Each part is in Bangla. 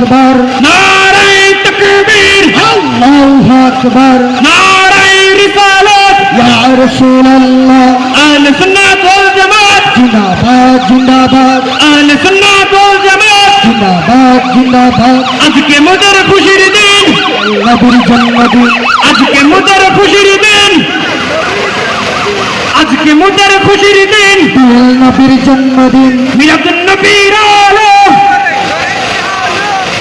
আকবার, নারায়ে তাকবীর, আল্লাহু আকবার, নারায়ে রিসালাত, ইয়া রাসূলুল্লাহ, আহলে সুন্নাত ওয়াল জামাত, জিন্দাবাদ জিন্দাবাদ, আহলে সুন্নাত ওয়াল জামাত। জিন্দাবাদ জিন্দাবাদ, আজকে মোদের খুশির দিন, নবীর জন্মদিন, আজকে মোদের খুশির দিন, আজকে মোদের খুশির দিন। নবীর জন্মদিন, মিলাদুন নবীর আলো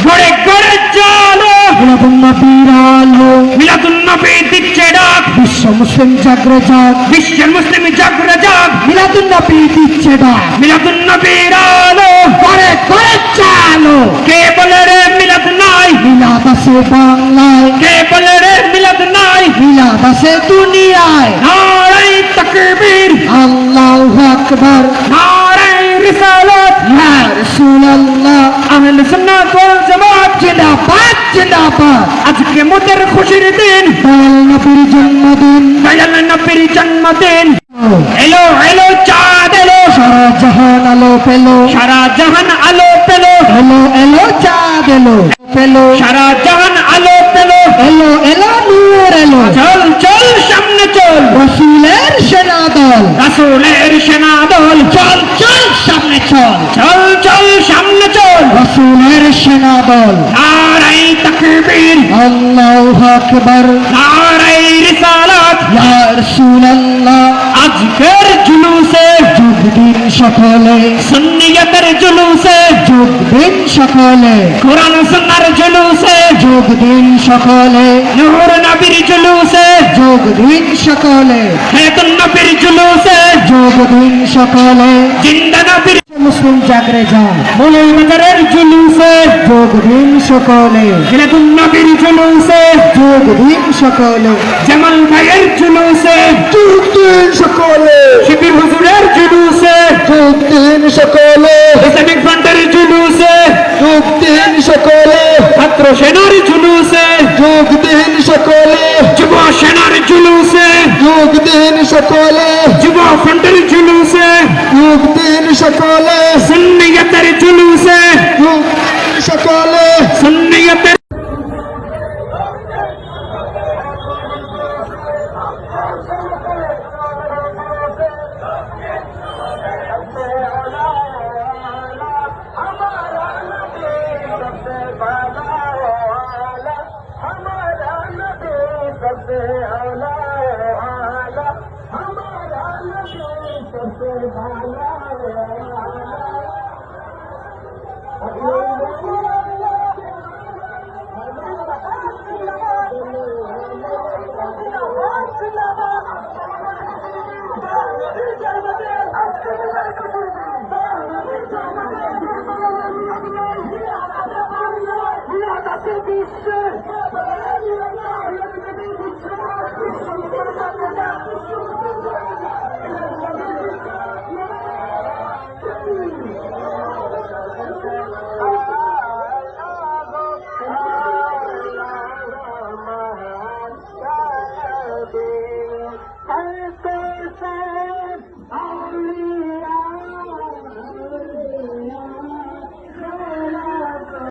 ঘরে ঘরে চলো, মিলাদুন নবীর আলো, মিলাদুন নবী দিচ্ছে ডাক, বিশ্ব মুসলিম জাগরে জাগ, বিশ্বের মুসলিম জাগরে জাগ, মিলাদুন নবী দিচ্ছে ডাক, মিলাদুন নবীর আলো। করে করে চালো, কে বলে রে মিলাদ নাই, মিলাদ আছে বাংলায়, কে বলে রে মিলাদ নাই। মিলাদ আছে দুনিয়ায়, নারায়ে তাকবীর, আল্লাহু আকবার, নারায়ে রিসালাত, ইয়া রাসূলুল্লাহ, আহলে সুন্নাত ওয়াল জামাত। জিন্দাবাদ জিন্দাবাদ, আজকে মোদের খুশির দিন, দয়াল নবীর জন্মদিন, দয়াল নবীর জন্মদিন। এলো এলো চাঁদ এলো, সারা জাহান আলো পেলো, সারা জাহান আলো পেলো, এলো এলো চাঁদ এলো পেলো, সারা জাহান আলো পেলো। এলো এলো নূর এলো, চল চল সামনে চল, রাসূলের সেনা দল, রাসূলের সেনা দল। চল চল সামনে চল, চল চল সামনে চল, রাসূলের সেনা দল, নারায়ে তাকবীর, আল্লাহু আকবার, নারায়ে রিসালাত। ইয়া রাসূলুল্লাহ, আজকের জুলুসে, যোগ দিন সকলে, সুন্নিয়তের জুলুসে, যোগ দিন সকলে, কোরআন সুন্নাহর জুলুসে, যোগ দিন সকলে, নূর নবীর জুলুসে, যোগ দিন সকলে, হায়াতুন নবীর জুলুসে, যোগ দিন সকলে, জিন্দা নবীর মুসলিম জাগরে যান, মৌলাই বাজারের জুলুসে, যোগ দিন সকলে, মিলাদুন নবীর জুলুসে, যোগ দিন সকলে, জামাল ভাইয়ের জুলুসে, যোগ দিন সকলে, শিবির হুজুরের জুলুসে, যোগ দিন সকলে, ইসলামিক ফ্রন্টের জুলুসে, যোগ দিন সকলে, ছাত্র সেনার জুলুসে, যোগ দিন সকলে, যুব সেনার জুলুসে, যোগ দিন সকলে, যুব ফ্রন্টের জুলুসে, যোগ দিন সকলে, সুন্নিয়তের জুলুসে, যোগ দিন সকলে, সুন্নিয়তের বিশ্বের